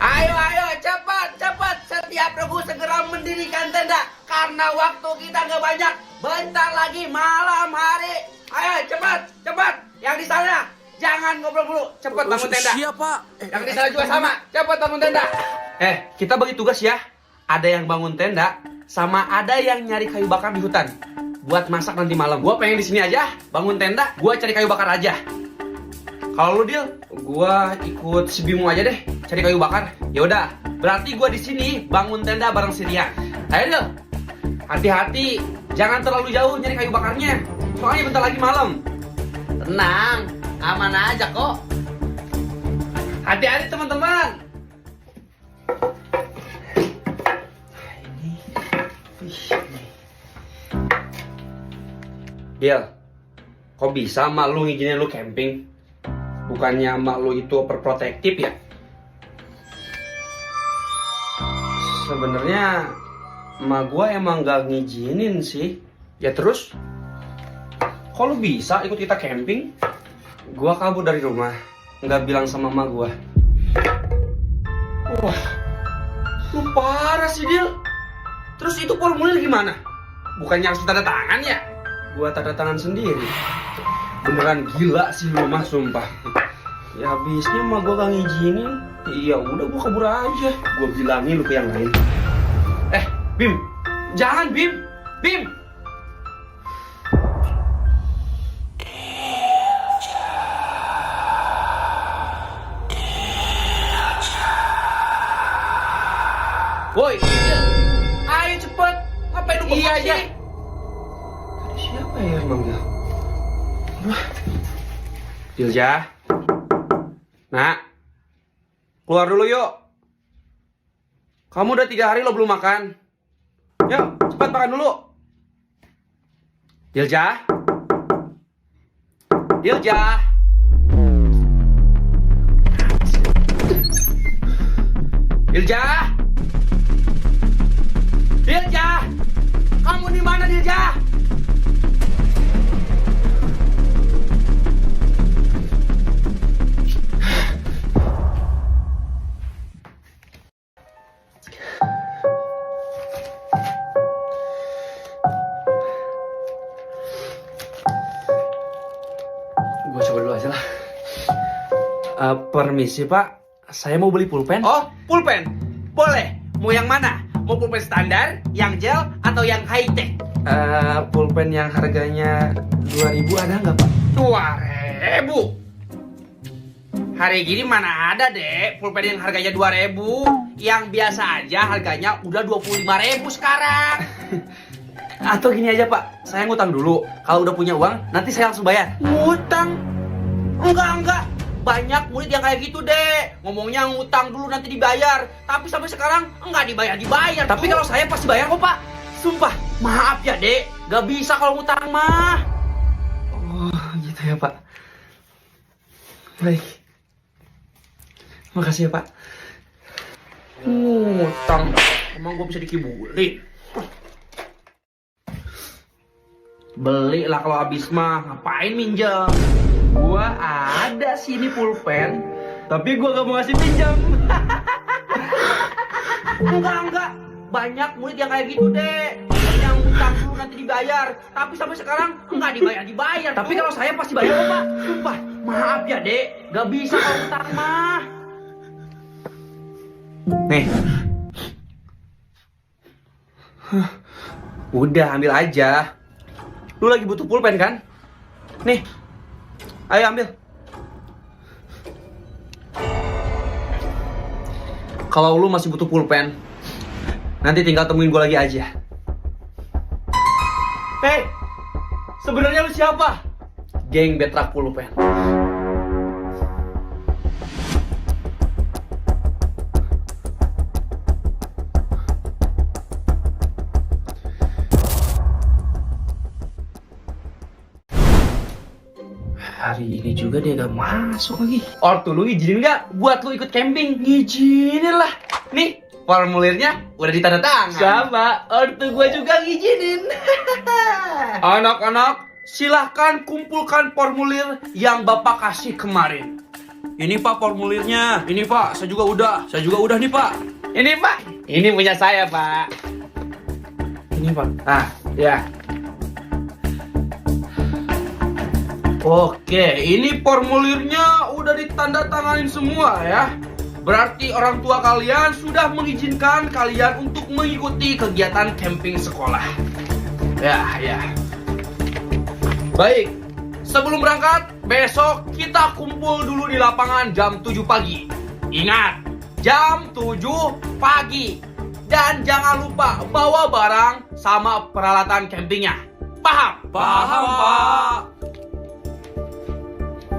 Ayo, ayo, cepat, cepat. Setiap regu segera mendirikan tenda. Karena waktu kita nggak banyak. Bentar lagi malam hari. Ayo, cepat, cepat. Yang di sana, jangan ngobrol dulu. Cepat bangun tenda. Siapa? Yang di sana juga sama. Cepat bangun tenda. Kita bagi tugas ya. Ada yang bangun tenda, sama ada yang nyari kayu bakar di hutan. Buat masak nanti malam. Gua pengen di sini aja, bangun tenda. Gua cari kayu bakar aja. Kalau lu deal, gua ikut si Bimo aja deh, cari kayu bakar. Ya udah, berarti gua di sini bangun tenda bareng si Rian. Ayo deal, hati-hati, jangan terlalu jauh nyari kayu bakarnya. Soalnya bentar lagi malam. Tenang, aman aja kok. Hati-hati teman-teman. Deal, kok bisa mak lu ngizinin lu camping? Bukannya emak lu itu overprotective ya? Sebenarnya emak gua emang gak ngizinin sih. Ya terus? Kok lu bisa ikut kita camping? Gua kabur dari rumah, nggak bilang sama emak gua. Wah, lu parah sih Dil. Terus itu formulir gimana? Bukannya harus tanda tangan ya? Gua tanda tangan sendiri. Beneran gila sih lu mah, sumpah. Ya habisnya mah gua gak ngizinin. Ya udah gua kabur aja. Gua bilangin lu ke yang lain. Bim, jangan Bim. Bim. Woi, ayo cepet. Ngapain lu bengong aja? Tadi siapa ya yang manggil? Wah, Dilja, nak, keluar dulu yuk. Kamu udah 3 hari lo belum makan. Yuk, cepat makan dulu. Dilja, Dilja. Dilja, Dilja, kamu di mana Dilja? Gue coba dulu aja lah. Permisi pak, saya mau beli pulpen. Oh, pulpen? Boleh. Mau yang mana? Mau pulpen standar, yang gel, atau yang high tech? Pulpen yang harganya 2.000 ada nggak pak? 2.000? Hari gini mana ada deh pulpen yang harganya 2.000. Yang biasa aja harganya udah 25.000 sekarang. Atau gini aja pak, saya ngutang dulu. Kalau udah punya uang, nanti saya langsung bayar. Ngutang? Enggak. Banyak murid yang kayak gitu deh. Ngomongnya ngutang dulu nanti dibayar. Tapi sampai sekarang enggak dibayar. Tapi kalau saya pasti bayar kok pak. Sumpah, maaf ya dek, gak bisa kalau ngutang mah. Oh gitu ya pak. Baik, makasih ya pak. Ngutang, emang gue bisa dikibulin? Beli lah kalau habis mah, ngapain minjem? Gua ada sini pulpen, tapi gua gak mau ngasih pinjam. Enggak. Banyak murid yang kayak gitu deh. Yang utang dulu nanti dibayar. Tapi sampai sekarang enggak dibayar. Tapi kalau saya pasti bayar kok pak. Sumpah, maaf ya dek, gak bisa kalau utang mah. Nih. Udah ambil aja. Lu lagi butuh pulpen kan? Nih, ayo ambil. Kalau lu masih butuh pulpen, nanti tinggal temuin gue lagi aja. Hey, sebenarnya lu siapa? Geng Betrak Pulpen. Hari ini juga dia gak masuk lagi. Ortu lu izinin gak buat lu ikut camping? Ngizinin lah. Nih, formulirnya udah ditanda tangan. Sama, ortu gua juga ngizinin. Anak-anak, silahkan kumpulkan formulir yang bapak kasih kemarin. Ini Pak formulirnya. Ini Pak, saya juga udah. Saya juga udah nih Pak. Ini Pak, ini punya saya Pak. Ini Pak. Ah, ya. Oke, ini formulirnya udah ditandatanganin semua ya. Berarti orang tua kalian sudah mengizinkan kalian untuk mengikuti kegiatan camping sekolah. Ya. Baik, sebelum berangkat, besok kita kumpul dulu di lapangan jam 7 pagi. Ingat, jam 7 pagi. Dan jangan lupa bawa barang sama peralatan campingnya. Paham? Paham Pak.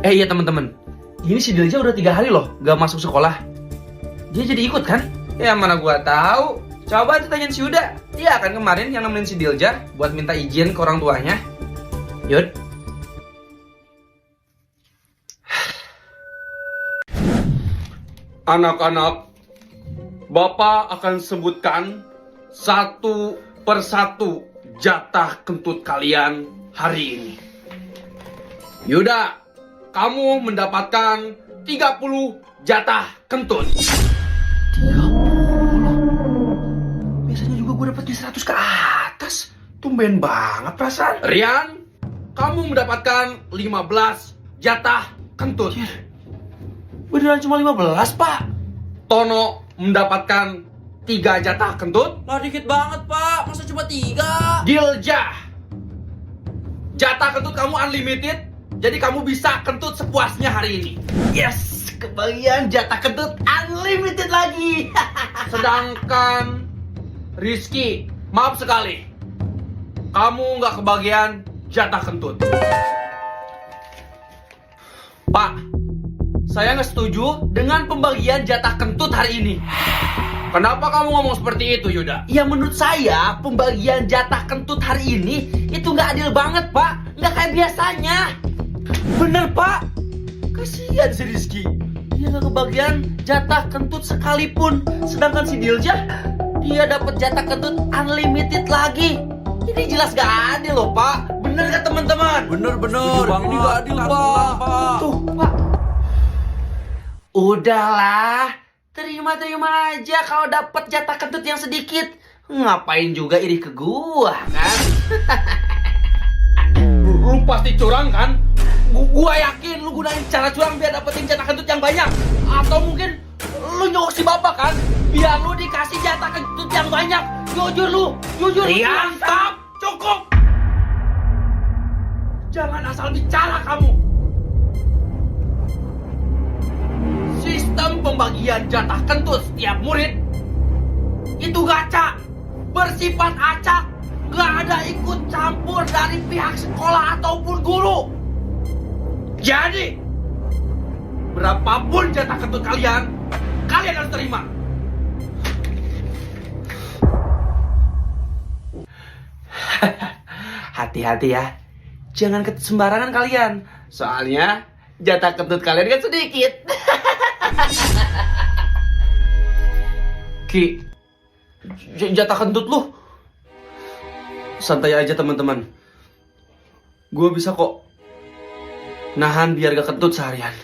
Iya teman-teman, ini si Dilja udah 3 hari loh gak masuk sekolah. Dia jadi ikut kan? Ya mana gua tahu. Coba aja tanyain si Yuda. Dia kan kemarin yang nemenin si Dilja buat minta izin ke orang tuanya. Yud. Anak-anak, Bapak akan sebutkan satu persatu jatah kentut kalian hari ini. Yuda, kamu mendapatkan 30 jatah kentut. 30? Biasanya juga gue dapetnya 100 ke atas. Tumben banget perasaan. Rian, kamu mendapatkan 15 jatah kentut. Beneran cuma 15, Pak? Tono mendapatkan 3 jatah kentut. Lah dikit banget Pak, masa cuma 3? Dilja, jatah kentut kamu unlimited. Jadi kamu bisa kentut sepuasnya hari ini. Yes, kebagian jatah kentut unlimited lagi. Sedangkan Rizky, maaf sekali, kamu nggak kebagian jatah kentut. Pak, saya nggak setuju dengan pembagian jatah kentut hari ini. Kenapa kamu ngomong seperti itu, Yuda? Ya menurut saya pembagian jatah kentut hari ini itu nggak adil banget, Pak. Nggak kayak biasanya. Bener Pak, kasihan si Rizky. Dia gak kebagian jatah kentut sekalipun. Sedangkan si Dilja, dia dapat jatah kentut unlimited lagi. Ini jelas gak adil loh Pak. Bener gak teman-teman? Bener. Ini gak adil Pak. Tuh Pak. Udahlah, terima aja kalau dapat jatah kentut yang sedikit. Ngapain juga iri ke gua kan? Lu pasti curang kan? Gua yakin lu gunain cara curang biar dapetin jatah kentut yang banyak. Atau mungkin lu nyogok si bapak kan? Biar lu dikasih jatah kentut yang banyak. Jujur lu, jujur. Rian, stop, cukup. Jangan asal bicara kamu. Sistem pembagian jatah kentut setiap murid itu gacha, bersifat acak. Gak ada ikut campur dari pihak sekolah ataupun guru. Jadi, berapapun jatah kentut kalian harus terima. Hati-hati ya, jangan kentut sembarangan kalian. Soalnya jatah kentut kalian kan sedikit. Ki, jatah kentut lu. Santai aja teman-teman. Gue bisa kok nahan biar gak kentut seharian.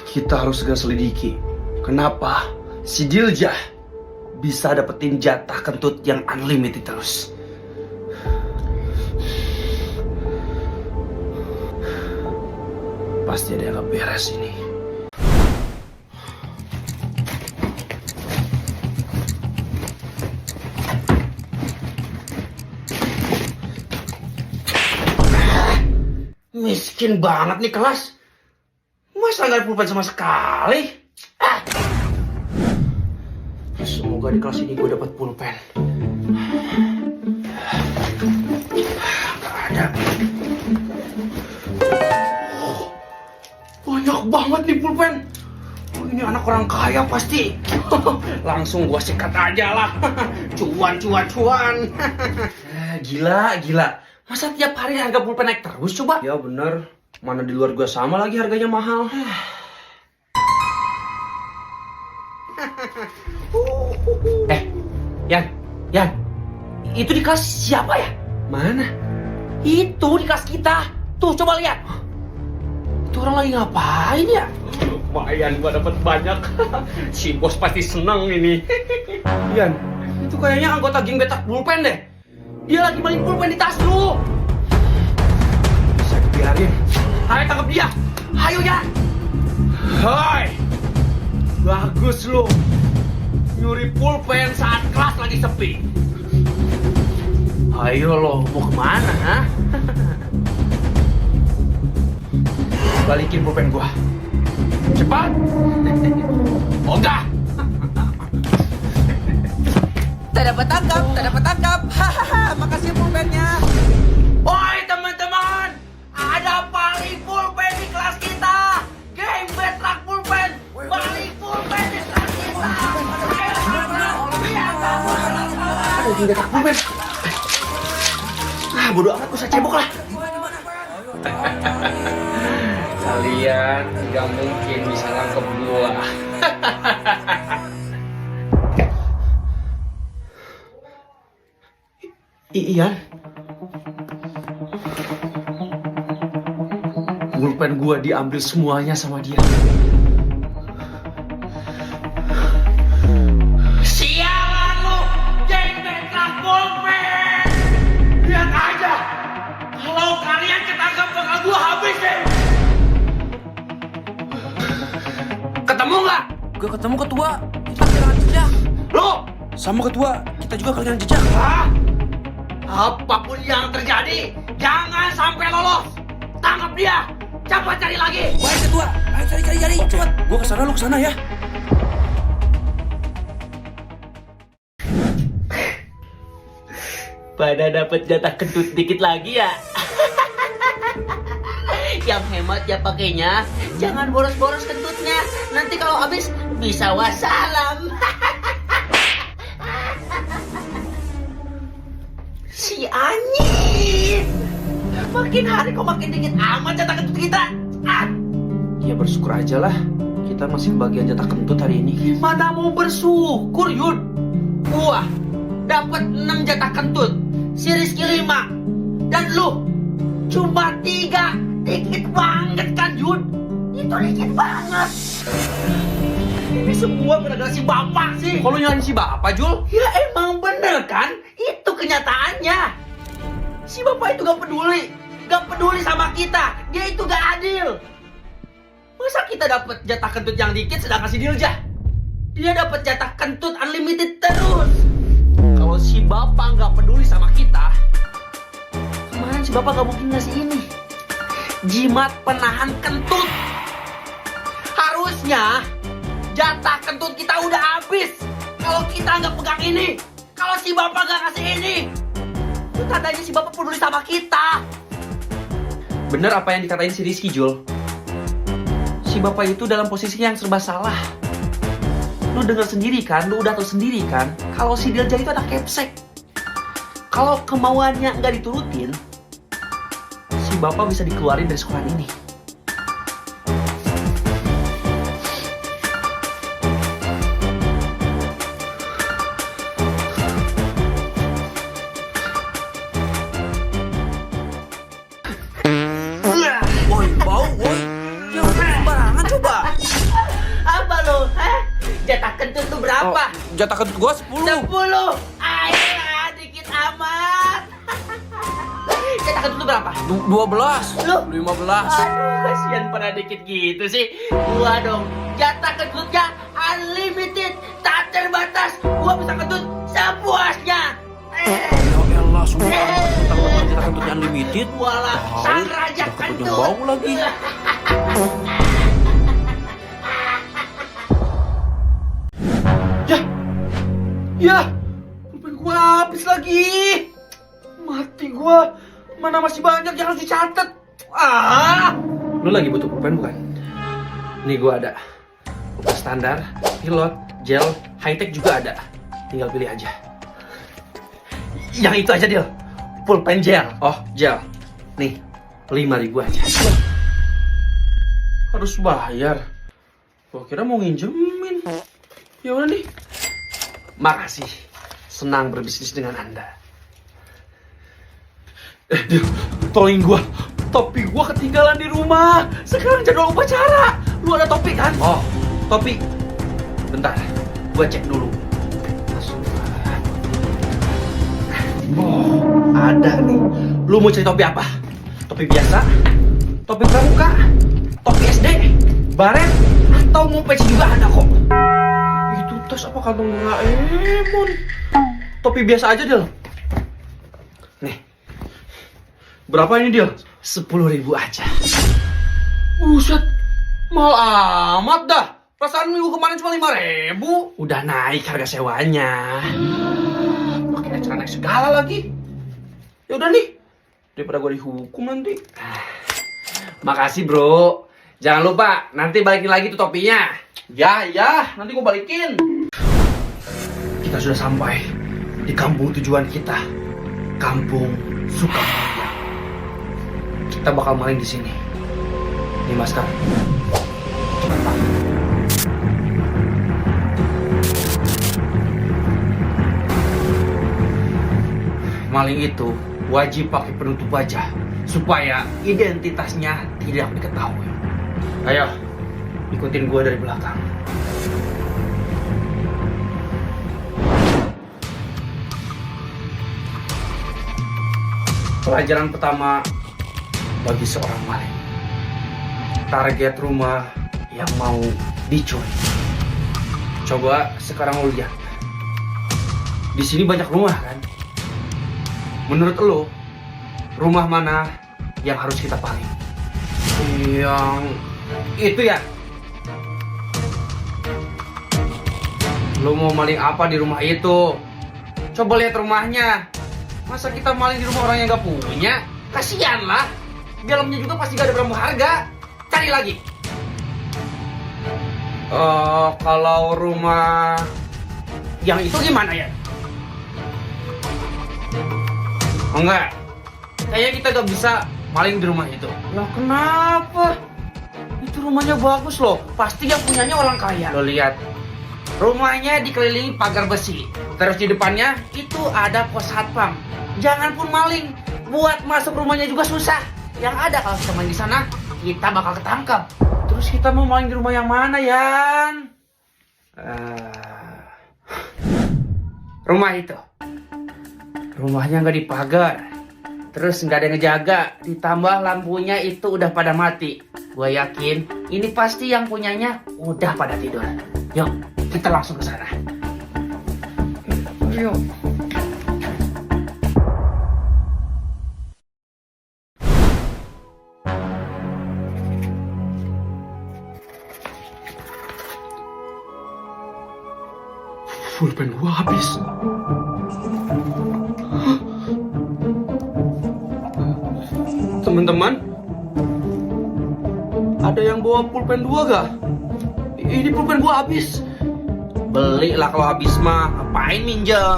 Kita harus segera selidiki kenapa si Dilja bisa dapetin jatah kentut yang unlimited terus. Pasti ada yang gak beres ini. Miskin banget nih kelas. Masa nggak ada pulpen sama sekali? Semoga di kelas ini gue dapat pulpen. Gak ada. Banyak banget nih pulpen. Ini anak orang kaya pasti. Langsung gue sikat aja lah. Cuan. Gila. Masa tiap hari harga pulpen naik terus coba? Ya bener, mana di luar gua sama lagi harganya mahal. Yan, itu di kelas siapa ya? Mana? Itu di kelas kita. Tuh coba lihat. Itu orang lagi ngapain ya? Lumayan gua dapat banyak. Si bos pasti seneng ini. Ian, itu kayaknya anggota geng betak pulpen deh. Dia lagi balik pulpen di tas lu. Bisa dibiarin. Ayo tangkap dia. Ayo ya. Hai. Bagus lu. Nyuri pulpen saat kelas lagi sepi. Ayo lo, mau kemana, ha? Balikin pulpen gua. Cepat. Oh enggak. Tak dapat tangkap. Hahaha, makasih pulpennya. Woi teman-teman, ada balik pulpen di kelas kita. Game betrak pulpen, balik pulpen di kelas kita. Ada game betrak pulpen. Ah, bodo amat, usah cebok lah. Kalian gak mungkin bisa nangkep gua. Iya. Pulpen gua diambil semuanya sama dia. Sialan lu, geng betrak pulpen. Lihat aja, kalau kalian ketangkap bakal gua habisin. Ketemu nggak? Gue ketemu ketua, kita kehilangan jejak. Lo? Sama ketua, kita juga kehilangan jejak. Hah? Apapun yang terjadi, jangan sampai lolos. Tangkap dia, cepat cari lagi. Baik ketua, ayo cari, cepet. Gue kesana, lu kesana ya. Pada dapat jatah kentut dikit lagi ya. Yang hemat ya pakainya. Jangan boros-boros kentutnya. Nanti kalau habis bisa wassalam. Si anjing. Makin hari kok makin dikit amat jatah kentut kita. Ya bersyukur aja lah, kita masih kebagian jatah kentut hari ini. Gimana mau bersyukur, Yud? Gua dapat 6 jatah kentut, si Rizky 5, dan lu cuma 3. Dikit banget kan, Yud? Itu dikit banget. Ini semua gara-gara si bapak sih. Kalau nyalain si bapak, Jul? Ya emang bener kan? Itu kenyataannya. Si bapak itu gak peduli sama kita. Dia itu gak adil. Masa kita dapat jatah kentut yang dikit sedangkan si Diljah dia dapat jatah kentut unlimited terus. Kalau si bapak nggak peduli sama kita, kemarin si bapak nggak mungkin ngasih ini jimat penahan kentut. Harusnya jatah kentut kita udah habis kalau kita nggak pegang ini. Kalau si bapak nggak ngasih ini, itu tandanya si bapak peduli sama kita. Bener apa yang dikatain si Rizky, Jul? Si bapak itu dalam posisi yang serba salah. Lu denger sendiri kan, lu udah tahu sendiri kan, kalau si Diljah itu anak kepsek. Kalau kemauannya nggak diturutin, si bapak bisa dikeluarin dari sekolah ini. Woi, bau, woi. Jangan sembarangan coba. Apa lo? Jatah kentut tuh berapa? Jatah kentut gua 10. 10. Ayolah, dikit amat. Jatah kentut tuh berapa? 12. Lu? 15. Aduh, kasihan pada dikit gitu sih. Gua dong, jatah kentutnya unlimited, tak terbatas. Gua bisa kentut sepuasnya. Ya elah, semua tentang jatah kentutnya unlimited. Walah, sang raja kentutnya kentut. bau lagi. Ya, pulpen gua habis lagi. Mati gua. Mana masih banyak yang harus dicatat. Lu lagi butuh pulpen bukan? Nih gua ada. Pulpen standar, pilot, gel, high tech juga ada. Tinggal pilih aja. Yang itu aja, Dil. Pulpen gel. Oh, gel. Nih, 5.000 aja. Harus bayar. Gua kira mau nginjemin. Ya udah nih. Makasih. Senang berbisnis dengan Anda. Tolongin gua. Topi gua ketinggalan di rumah. Sekarang jadwal upacara. Lu ada topi kan? Oh, topi. Bentar, gua cek dulu. Oh, ada nih. Lu mau cari topi apa? Topi biasa? Topi pramuka? Topi SD? Baret? Atau mau peci juga ada kok. Itu tas apa kantong Doraemon? Topi biasa aja, Del. Nih. Berapa ini, Del? 10.000 aja. Buset. Mahal amat dah. Perasaan minggu kemarin cuma 5.000. Udah naik harga sewanya. Pakai acara naik segala lagi. Ya udah nih. Daripada gue dihukum nanti. Makasih, Bro. Jangan lupa nanti balikin lagi tuh topinya. Ya, nanti gue balikin. Kita sudah sampai di kampung tujuan kita. Kampung Sukamulya. Kita bakal maling di sini. Nih masker. Cepat, Pak. Maling itu wajib pakai penutup wajah supaya identitasnya tidak diketahui. Ayo, ikutin gua dari belakang. Pelajaran pertama bagi seorang maling. Target rumah yang mau dicuri. Coba sekarang lo lihat. Di sini banyak rumah kan? Menurut lo, rumah mana yang harus kita paling? Yang itu ya? Lo mau maling apa di rumah itu? Coba lihat rumahnya. Masa kita maling di rumah orang yang gak punya? Kasian lah. Di dalamnya juga pasti gak ada berharga. Cari lagi. Kalau rumah yang itu gimana ya? Oh enggak, kayaknya kita gak bisa maling di rumah itu. Lah kenapa? Itu rumahnya bagus loh, pasti yang punyanya orang kaya. Lo lihat, rumahnya dikelilingi pagar besi. Terus di depannya itu ada pos satpam. Jangan pun maling, buat masuk rumahnya juga susah. Yang ada kalau kita main di sana, kita bakal ketangkap. Terus kita mau maling di rumah yang mana, Yan? Rumah itu. Rumahnya nggak dipagar, terus nggak ada yang ngejaga, ditambah lampunya itu udah pada mati. Gue yakin ini pasti yang punyanya udah pada tidur. Yuk, kita langsung ke sana. Yuk. Pulpen gua habis. Teman-teman, ada yang bawa pulpen 2 gak? Ini pulpen gua habis. Belilah kalau habis mah, ngapain minjem?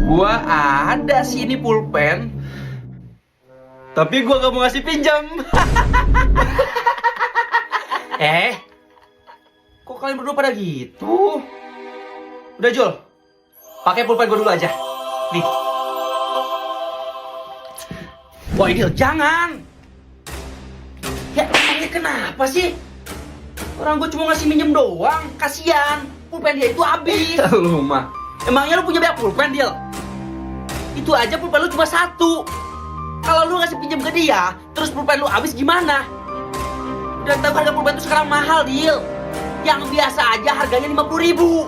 Gua ada sih ini pulpen, tapi gua gak mau ngasih pinjam. Kok kalian berdua pada gitu? Udah Jul, pakai pulpen gua dulu aja. Nih. Wah ini jangan. Ya emangnya kenapa sih? Orang gue cuma ngasih minjem doang, kasihan. Pulpen dia itu habis. Lu mah, emangnya lu punya banyak pulpen Dil? Itu aja pulpen lu cuma 1. Kalau lu ngasih pinjem ke dia, terus pulpen lu habis gimana? Dan tahu harga pulpen itu sekarang mahal Dil. Yang biasa aja harganya 50.000.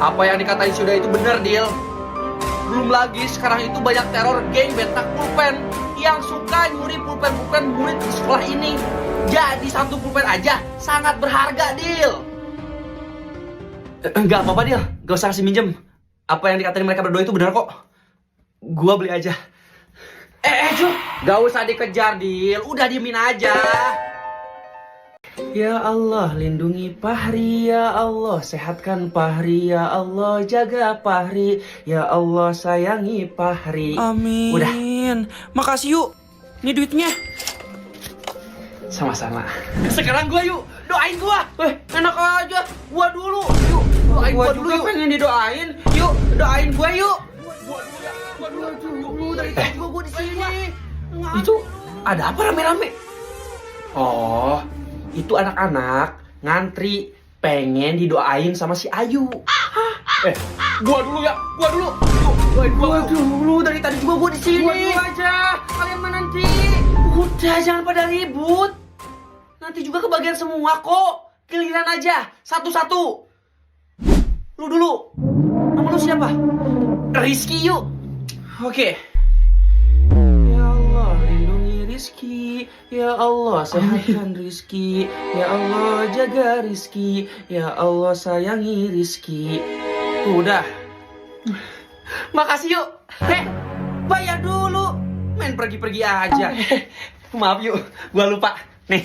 Apa yang dikatain sudah itu benar Dil. Belum lagi sekarang itu banyak teror geng betak pulpen yang suka nyuri pulpen-pulpen murid di sekolah ini. Jadi 1 pulpen aja sangat berharga, Dil. Enggak apa-apa, Dil. Gak usah kasih minjem. Apa yang dikatain mereka berdua itu benar kok. Gua beli aja. Ju, gak usah dikejar, Dil. Udah diemin aja. Ya Allah, lindungi Fahri, ya Allah, sehatkan Fahri, ya Allah, jaga Fahri, ya Allah, sayangi Fahri. Amin. Udah. Makasih yuk. Ini duitnya. Sama-sama. Sekarang gua yuk. Doain gua. Enak aja. Gua dulu. Yuk. Doain gua dulu yuk. pengen didoain. Yuk, doain gua yuk. Gua dulu. Dari tadi gua di sini. Itu ada apa rame-rame? Oh, itu anak-anak ngantri pengen didoain sama si Ayu. Gua dulu ya, gua dulu. Gua dulu, dari tadi juga gua di sini. Gua dulu aja, kalian mana nanti? Udah, jangan pada ribut. Nanti juga kebagian semua kok. Giliran aja, satu-satu. Lu dulu. Nama lu siapa? Rizky yuk. Oke. Ya Allah, lindungi Rizky. Ya Allah, sehatkan Rizky. Ya Allah, jaga Rizky. Ya Allah, sayangi Rizky. Tuh, udah. Makasih yuk. Bayar dulu. Main pergi-pergi aja. Maaf yuk, gua lupa. Nih.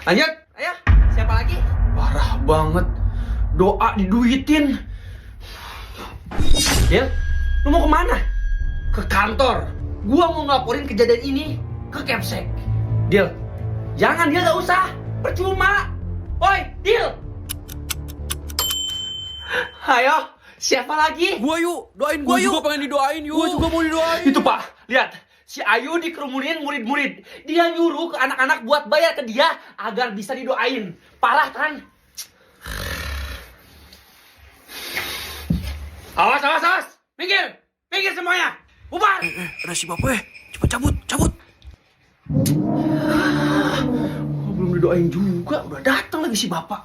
Lanjut, ayo. Siapa lagi? Parah banget. Doa diduitin. Del, lu mau kemana? Ke kantor. Gua mau ngelaporin kejadian ini ke Kepsek. Del, jangan, Del, gak usah. Percuma. Oi, Del. Ayo, siapa lagi? Gua yuk, doain gua juga pengen didoain yuk. Gua juga mau didoain. Itu Pak, lihat. Si Ayu dikerumunin murid-murid. Dia nyuruh ke anak-anak buat bayar ke dia agar bisa didoain. Parah kan? Awas, awas, awas. Minggir. Minggir semuanya. Bubar. Ada si Bapak Cepet cabut. Belum didoain juga, udah datang lagi si Bapak.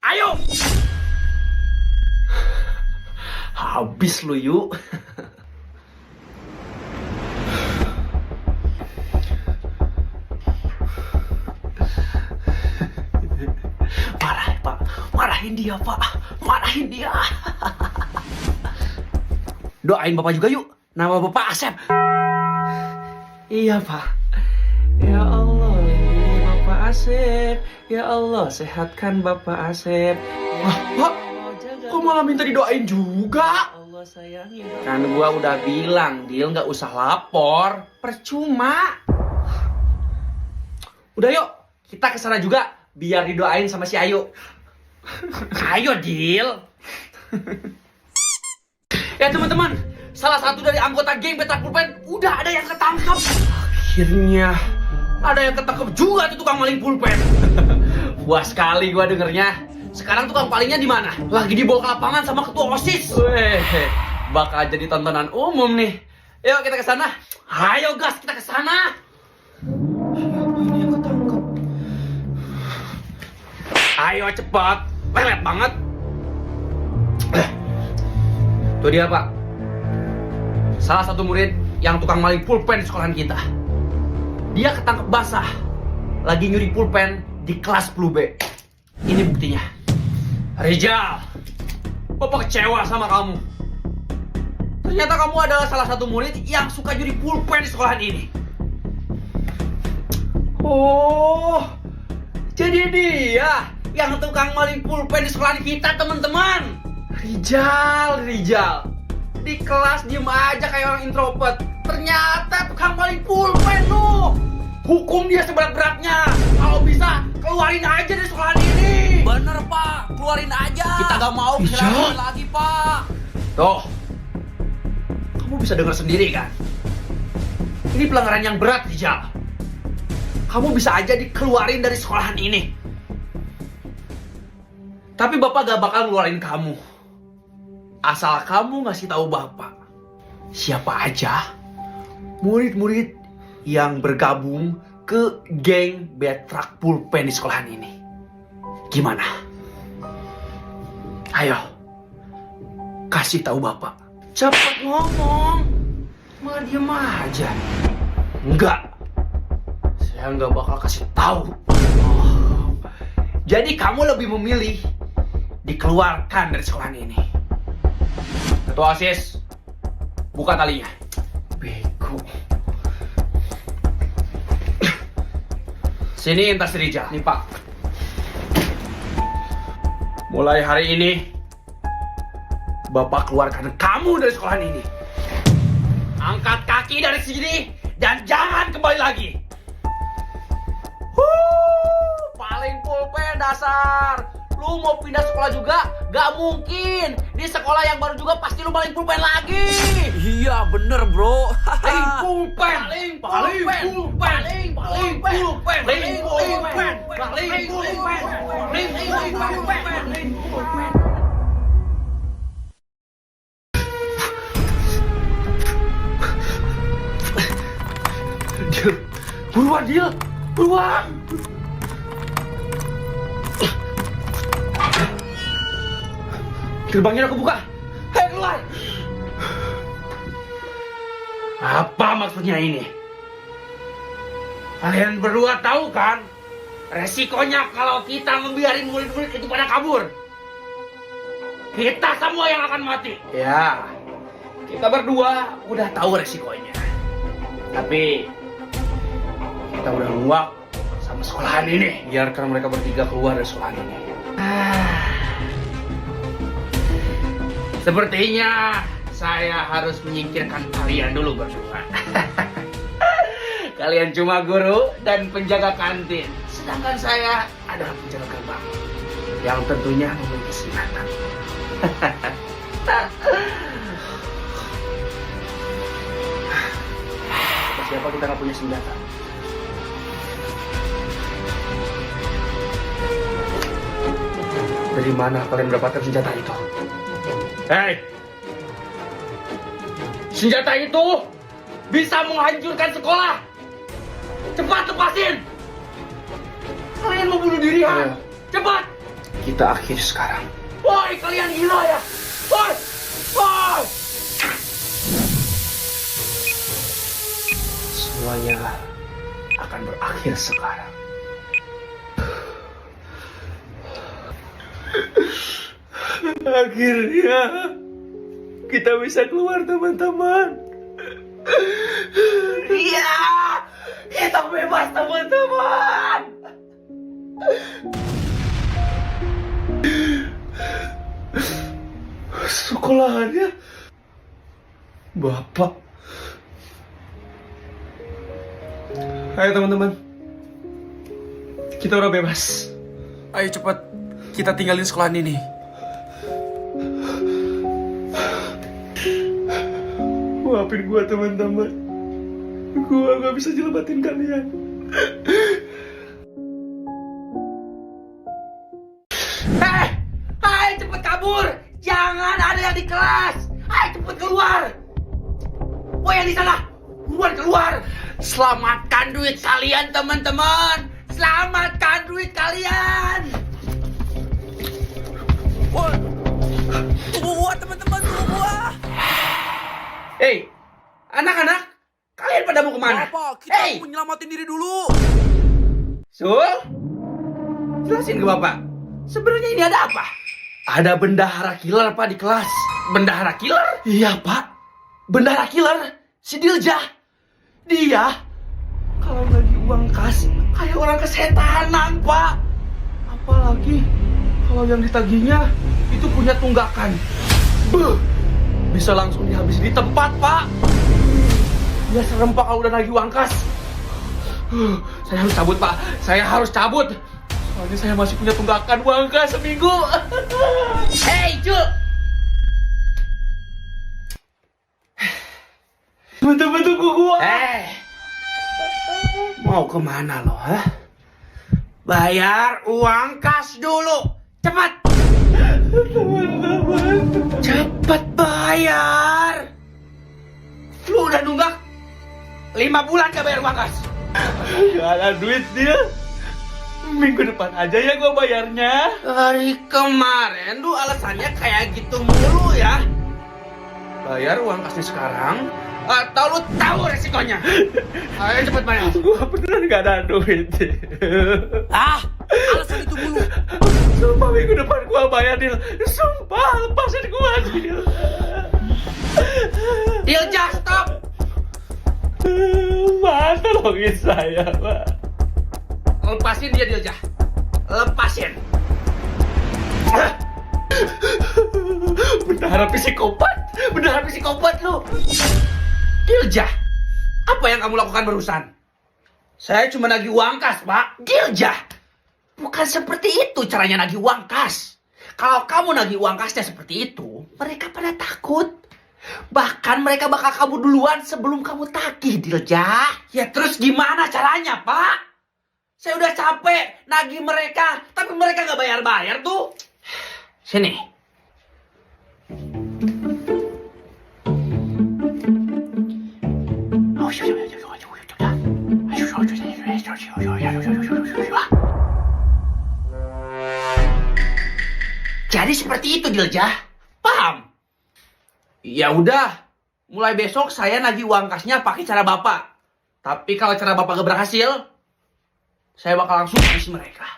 Ayo. Habis lu yuk. Marah Pak, marahin dia Pak, marahin dia. Doain Bapak juga yuk. Nama Bapak Asep. Iya Pak. Ya Allah, lindungi Bapak Asep. Ya Allah, sehatkan Bapak Asep. Wah, Pak. Kok malah minta didoain juga? Allah sayangi Bapak. Kan gua udah bilang, Dil, nggak usah lapor. Percuma. Udah yuk, kita kesana juga biar didoain sama si Ayu. Ayo, Dil. Ya teman-teman, salah satu dari anggota geng Petra Pulpen udah ada yang ketangkap. Akhirnya Ada yang ketangkep juga tuh tukang maling pulpen. Puas sekali gua dengernya. Sekarang tukang palingnya di mana? Lagi dibawa ke lapangan sama ketua OSIS. Weh, bakal jadi tontonan umum nih. Yuk kita ke sana. Ayo gas, kita ke sana. Ini yang ketangkep. Ayo cepat. Lelet banget. Tuh dia, Pak. Salah satu murid yang tukang maling pulpen di sekolahan kita. Dia ketangkep basah. Lagi nyuri pulpen di kelas 10B. Ini buktinya. Rizal, Bapak kecewa sama kamu. Ternyata kamu adalah salah satu murid yang suka nyuri pulpen di sekolahan ini. Oh, jadi dia yang tukang maling pulpen di sekolahan kita, teman-teman. Rizal. Di kelas diem aja kayak orang introvert. Ternyata tukang maling pulpen lu. Hukum dia seberat-beratnya. Kalau bisa, keluarin aja dari sekolahan ini. Bener Pak, keluarin aja. Kita gak mau kehilangan lagi Pak. Tuh, kamu bisa dengar sendiri kan? Ini pelanggaran yang berat, Rizal. Kamu bisa aja dikeluarin dari sekolahan ini. Tapi Bapak gak bakal ngeluarin kamu. Asal kamu ngasih tahu Bapak siapa aja murid-murid yang bergabung ke geng Betrak Pulpen di sekolahan ini. Gimana? Ayo, kasih tahu Bapak. Cepat ngomong. Malah diem aja. Enggak. Saya nggak bakal kasih tahu. Oh. Jadi kamu lebih memilih dikeluarkan dari sekolahan ini. Ketua OSIS, buka talinya. Bego. Sini tas Rizal. Nih Pak. Mulai hari ini, Bapak keluarkan kamu dari sekolahan ini. Angkat kaki dari sini dan jangan kembali lagi. Paling pulpen dasar. Lu mau pindah sekolah juga? Gak mungkin. Di sekolah yang baru juga pasti lu paling pulpen lagi. Iya bener bro. Paling pulpen. Paling pulpen. Paling pulpen. Paling pulpen. Paling pulpen. Paling pulpen. Buruan Dil, buruan. Gerbangnya aku buka. Hei keluar. Apa maksudnya ini? Kalian berdua tahu kan resikonya kalau kita membiarin murid-murid itu pada kabur? Kita semua yang akan mati. Ya, kita berdua udah tahu resikonya. Tapi kita udah muak sama sekolahan ini. Biarkan mereka bertiga keluar dari sekolahan ini. Sepertinya saya harus menyingkirkan kalian dulu berdua. Kalian cuma guru dan penjaga kantin. Sedangkan saya adalah penjaga gerbang. Yang tentunya memiliki senjata. Siapa kita nggak punya senjata? Dari mana kalian mendapatkan senjata itu? Hei! Senjata itu bisa menghancurkan sekolah! Cepat lepasin! Kalian mau bunuh diri ya? Cepat! Kita akhiri sekarang. Woi, kalian gila ya? Woi! Woi! Semuanya akan berakhir sekarang. Akhirnya kita bisa keluar teman-teman. Iya, kita bebas teman-teman. Sekolahannya Bapak. Ayo teman-teman, kita udah bebas. Ayo cepat kita tinggalin sekolahan ini. Maafin gua teman-teman, gua gak bisa nyelamatin kalian. Hai, cepet kabur, jangan ada yang di kelas. Hai, cepet keluar. Woi yang di sana, buruan keluar. Selamatkan duit kalian teman-teman. Selamatkan duit kalian. Woi, tunggu gua teman-teman, tunggu gua. Hei, anak-anak, kalian pada mau kemana? Bapak, kita mau nyelamatin diri dulu. Sul, jelasin ke Bapak. Sebenarnya ini ada apa? Ada bendahara killer Pak di kelas. Bendahara killer? Iya Pak, bendahara killer, si Dilja. Dia kalau lagi uang kas kayak orang kesetanan Pak. Apalagi kalau yang ditagihnya itu punya tunggakan. Bisa langsung dihabisi di tempat, Pak. Dia serem, Pak, kalau udah nagih uang kas. Saya harus cabut, Pak. Saya harus cabut. Soalnya saya masih punya tunggakan uang kas seminggu. Hei, Cu. Teman-teman tunggu gua. Mau kemana lo, ha? Bayar uang kas dulu. Cepat. Teman-teman, cepet bayar. Lu udah nunggak 5 bulan gak bayar uang kas. Gak ada duit dia. Minggu depan aja ya gua bayarnya. Hari kemarin lu alasannya kayak gitu mulu ya. Bayar uang kasnya sekarang atau lu tahu resikonya. Ayo cepet bayar. Gua beneran gak ada duit. Alasan itu mulu. Sumpah minggu depan gua bayar, Dil. Sumpah, lepasin gua, Dil. Dil, just stop. Mas, tolongin saya, Pak. Lepasin dia, Dilja. Lepasin. Bendahara psikopat. Bendahara psikopat lu. Dilja, apa yang kamu lakukan barusan? Saya cuma nagih uang kas, Pak. Dilja, Bukan seperti itu caranya nagih uang kas. Kalau kamu nagih uang kasnya seperti itu, mereka pada takut. Bahkan mereka bakal kamu duluan sebelum kamu tagih, Dilja. Ya terus gimana caranya, Pak? Saya udah capek nagih mereka, tapi mereka nggak bayar-bayar tuh. Sini. Jadi seperti itu, Dilja. Paham? Ya udah, mulai besok saya nagih uang kasnya pakai cara Bapak. Tapi kalau cara Bapak gak berhasil, saya bakal langsung habisi mereka.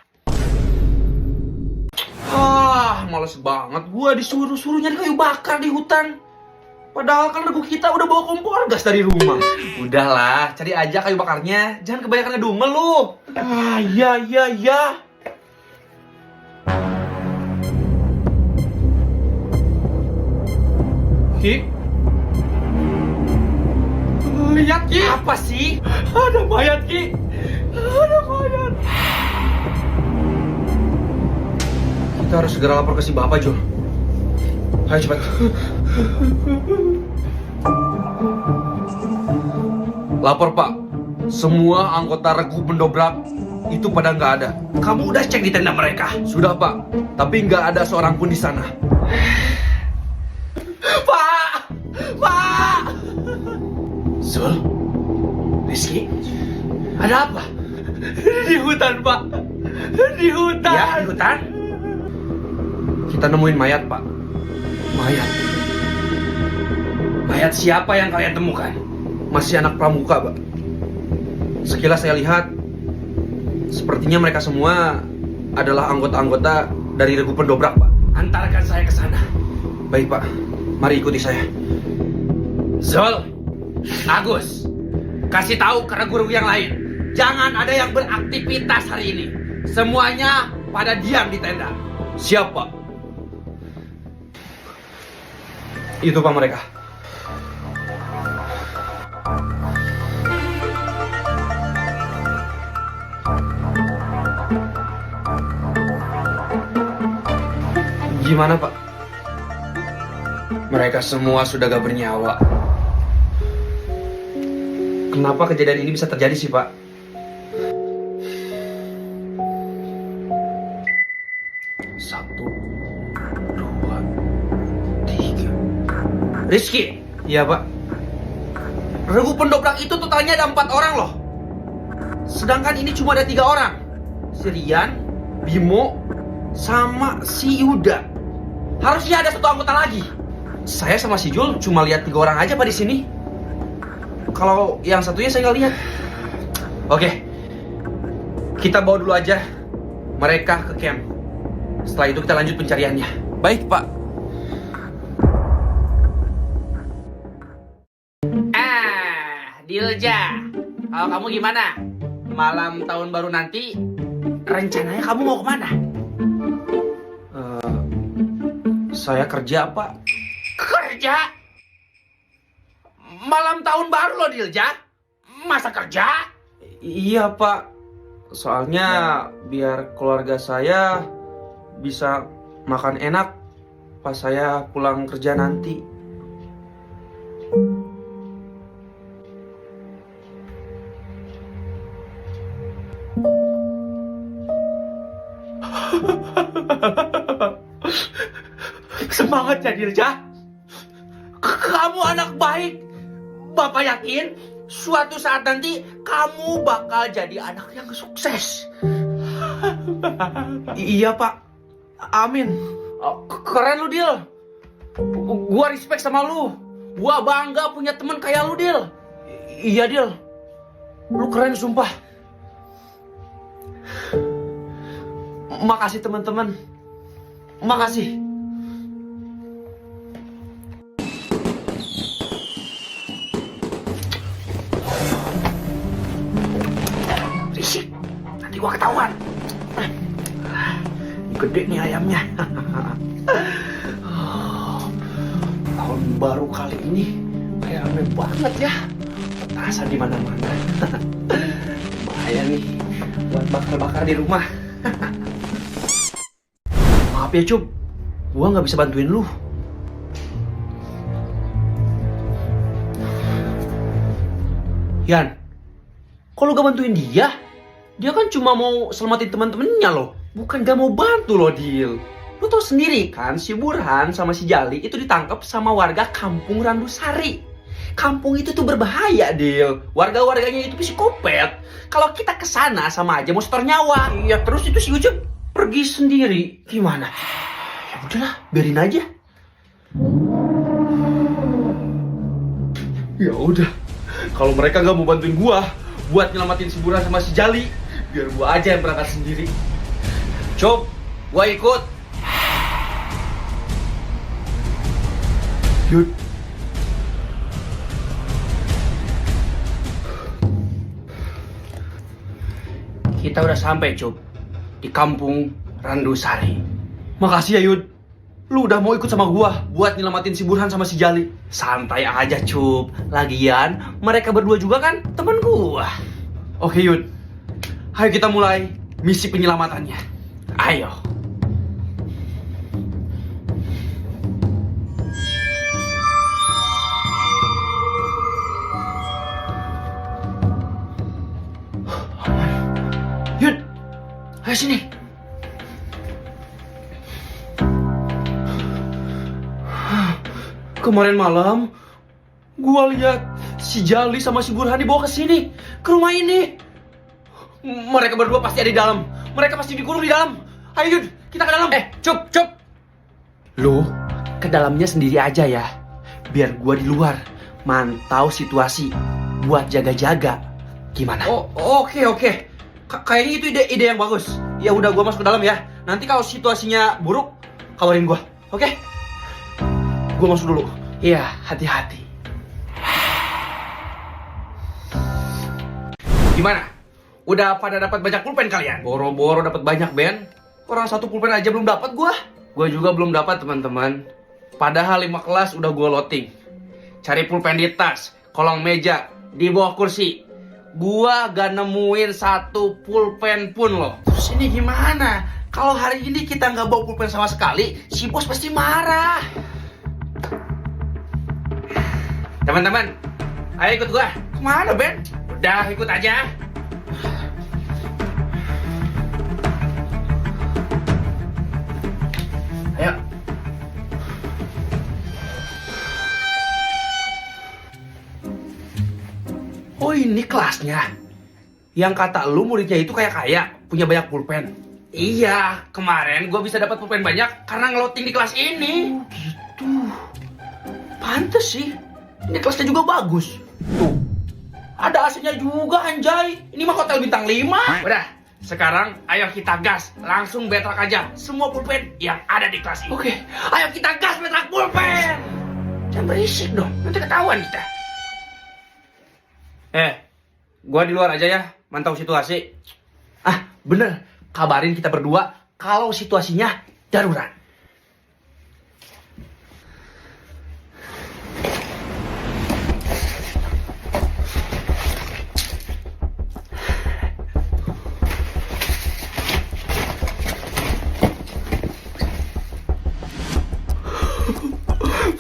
Males banget gua disuruh-suruh nyari kayu bakar di hutan. Padahal kan regu kita udah bawa kompor gas dari rumah. Udahlah, cari aja kayu bakarnya. Jangan kebanyakan ngedumel lu. Iya. Ki? Lihat, Ki. Apa sih? Ada mayat, Ki. Ada mayat. Kita harus segera lapor ke si Bapak, Jul. Ayo cepat. Lapor, Pak. Semua anggota regu pendobrak itu pada nggak ada. Kamu udah cek di tenda mereka? Sudah, Pak. Tapi nggak ada seorang pun di sana. Pak! Zul? Rizky? Ada apa? Di hutan, Pak. Di hutan. Ya, di hutan? Kita nemuin mayat, Pak. Mayat? Mayat siapa yang kalian temukan? Masih anak pramuka, Pak. Sekilas saya lihat, sepertinya mereka semua adalah anggota-anggota dari regu pendobrak, Pak. Antarkan saya ke sana. Baik, Pak. Mari ikuti saya. Zul, Agus, kasih tahu ke regu-regu yang lain. Jangan ada yang beraktivitas hari ini. Semuanya pada diam di tenda. Siapa? Itu, Pak, mereka. Gimana, Pak? Mereka semua sudah gak bernyawa. Kenapa kejadian ini bisa terjadi sih, Pak? Satu, dua, tiga. Rizky? Iya, Pak. Regu pendobrak itu totalnya ada 4 orang loh. Sedangkan ini cuma ada 3 orang. Si Rian, Bimo, sama si Yuda. Harusnya ada 1 anggota lagi. Saya sama si Jul cuma lihat 3 orang aja, Pak, di sini. Kalau yang satunya saya nggak lihat. Oke, kita bawa dulu aja mereka ke camp. Setelah itu kita lanjut pencariannya. Baik, Pak. Dilja, kalau kamu gimana? Malam tahun baru nanti rencananya kamu mau kemana? Saya kerja, Pak. Kerja? Malam tahun baru loh, Dilja. Masa kerja? Iya, Pak. Soalnya biar keluarga saya bisa makan enak pas saya pulang kerja nanti. Semangat ya, Dilja. Kamu anak baik. Bapak yakin suatu saat nanti kamu bakal jadi anak yang sukses. Iya, Pak. Amin. Keren lu, Dil. Gua respect sama lu. Gua bangga punya teman kayak lu, Dil. Iya, Dil. Lu keren, sumpah. Makasih, teman-teman. Makasih. Risik. Nanti gua ketahuan. Gede nih ayamnya. Tahun baru kali ini kayak aneh banget ya. Petasan di mana-mana. Bahaya nih buat bakar-bakar di rumah. Maaf ya, Cup. Gua nggak bisa bantuin lu. Yan, kok lu gak bantuin dia? Dia kan cuma mau selamatin teman-temannya loh. Bukan gak mau bantu loh, Dil. Lu tau sendiri kan, si Burhan sama si Jali itu ditangkap sama warga kampung Randusari. Kampung itu tuh berbahaya, Dil. Warga-warganya itu psikopat. Kalau kita kesana sama aja mau setor nyawa. Iya, terus itu si Ucup pergi sendiri. Gimana? Ya udahlah, biarin aja. Ya udah. Kalau mereka nggak mau bantuin gua buat nyelamatin si Burhan sama si Jali, biar gua aja yang berangkat sendiri. Cop, gua ikut. Yud. Kita udah sampai, Cup, di kampung Randusari. Makasih ya, Yud. Lu udah mau ikut sama gua buat nyelamatin si Burhan sama si Jali. Santai aja, Cup. Lagian, mereka berdua juga kan teman gua. Oke, Yud. Ayo kita mulai misi penyelamatannya. Ayo. Yud, ayo sini. Kemarin malam, gua lihat si Jali sama si Burhan dibawa ke sini, ke rumah ini. Mereka berdua pasti ada di dalam. Mereka pasti dikurung di dalam. Ayo Yud, kita ke dalam. Cup. Lu ke dalamnya sendiri aja ya. Biar gua di luar mantau situasi buat jaga-jaga. Gimana? Oke. Kayaknya itu ide yang bagus. Ya udah, gua masuk ke dalam ya. Nanti kalau situasinya buruk, kabarin gua. Oke? Gue masuk dulu. Iya, hati-hati. Gimana? Udah pada dapat banyak pulpen kalian? Boro-boro dapat banyak, Ben. Orang satu pulpen aja belum dapat gua. Gua juga belum dapat, teman-teman. Padahal 5 kelas udah gua loading. Cari pulpen di tas, kolong meja, di bawah kursi. Gua gak nemuin satu pulpen pun loh. Terus ini gimana? Kalau hari ini kita nggak bawa pulpen sama sekali, si bos pasti marah. Teman-teman, ayo ikut gua. Kemana, Ben? Udah, ikut aja. Ayo. Oh, ini kelasnya. Yang kata lu muridnya itu kayak kaya, punya banyak pulpen. Iya, kemarin gua bisa dapat pulpen banyak karena ngeloting di kelas ini. Oh, gitu. Pantes sih. Ini kelasnya juga bagus. Tuh, ada AC-nya juga, anjay. Ini mah hotel bintang 5. Udah, sekarang ayo kita gas. Langsung betrak aja semua pulpen yang ada di kelas ini. Oke, ayo kita gas betrak pulpen. Jangan berisik dong, nanti ketahuan kita. Gua di luar aja ya, mantau situasi. Ah, bener. Kabarin kita berdua kalau situasinya darurat.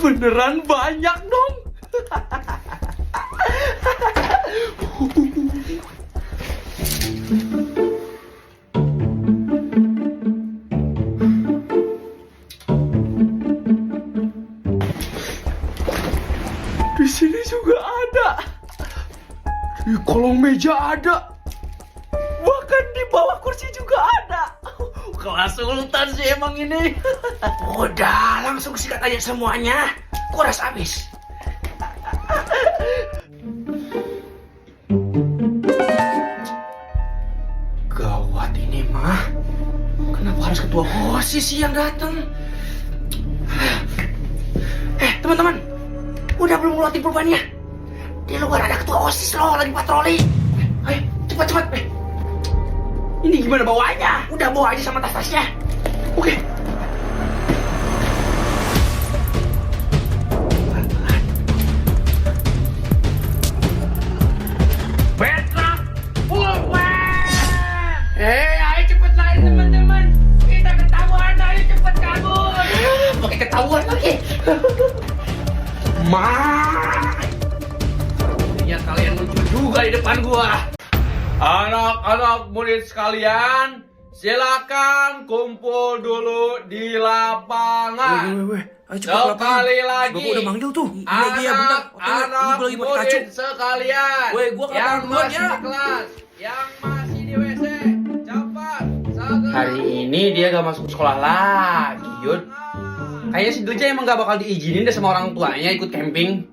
Beneran banyak dong. Di sini juga ada. Di kolong meja ada. Bahkan di bawah kursi juga ada. Kelas sultan sih emang ini. Udah, langsung sikat aja semuanya. Kuras habis. Gawat ini mah. Kenapa harus ketua OSIS sih yang datang? Teman-teman, udah belum ngeluatin pulpennya? Di luar ada ketua OSIS loh, lagi patroli. Ayo, cepat. Ini gimana bawanya? Udah bawa aja sama tas-tasnya. Oke. Betrak pulpen. Ayo cepet lain teman. Ya kalian muncul juga di depan gua. Anak-anak murid sekalian, silakan kumpul dulu di lapangan. Ayo cepat Sekali lagi. Bapak udah manggil tuh. Anak-anak murid sekalian. Gua ke yang lapangan duluan masih ya. di kelas, yang masih di WC, cepat. segera. Hari ini dia gak masuk sekolah lagi, Yud. Kayaknya si Dilja emang gak bakal diizinin deh sama orang tuanya ikut camping.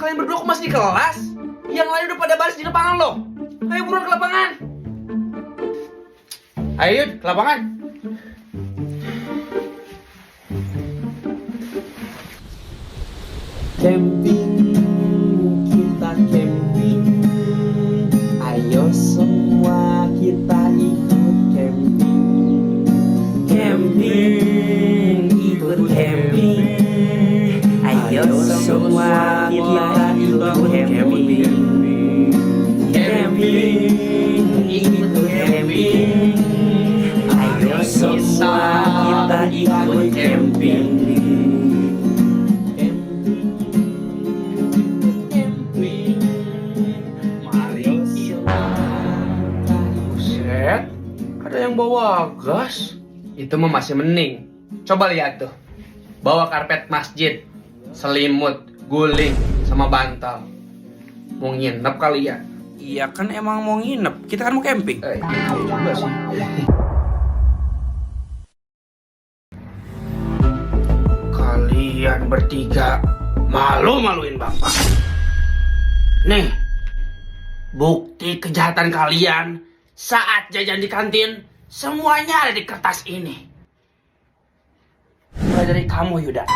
Kalian berdua kok masih di kelas? Yang lain udah pada baris di lapangan loh. Ayo buruan ke lapangan. Ayo Yud, ke lapangan. Camping, kita camping. Ayo semua kita ikut camping. Camping, ikut camping. Ayo semua kita ikut camping. Camping, ikut camping. Ayo semua kita ikut camping. Ada yang bawa gas? Itu mah masih mending. Coba lihat tuh. Bawa karpet masjid, selimut, guling, sama bantal. Mau nginep kali ya? Iya kan emang mau nginep. Kita kan mau camping. Iya juga sih. Kalian bertiga malu-maluin bapak. Nih, bukti kejahatan kalian saat jajan di kantin, semuanya ada di kertas ini. Mulai dari kamu, Yuda.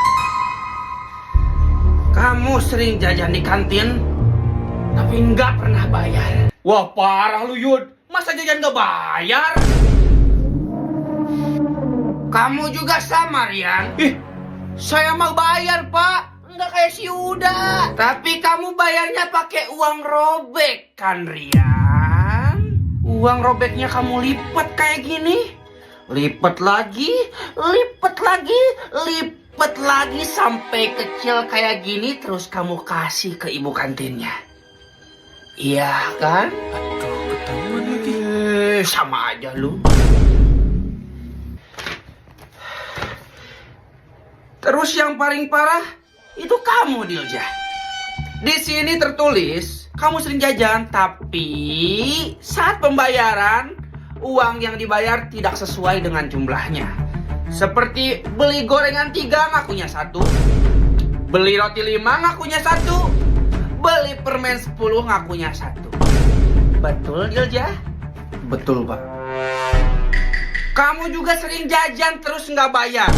Kamu sering jajan di kantin, tapi nggak pernah bayar. Wah, parah lu, Yud. Masa jajan nggak bayar? Kamu juga sama, Rian. Saya mah bayar, Pak. Nggak kayak si Yuda. Tapi kamu bayarnya pakai uang robek, kan, Rian? Uang robeknya kamu lipat kayak gini. Lipat lagi, lipat lagi, lipat lagi sampai kecil kayak gini. Terus kamu kasih ke ibu kantinnya. Iya kan? Aduh, ketahuan lagi. Sama aja lu. Terus yang paling parah itu kamu, Dilja. Di sini tertulis kamu sering jajan, tapi saat pembayaran uang yang dibayar tidak sesuai dengan jumlahnya. Seperti beli gorengan 3 ngakunya 1, beli roti 5 ngakunya 1, beli permen 10 ngakunya 1. Betul, Dilja? Betul, Pak. Kamu juga sering jajan terus nggak bayar,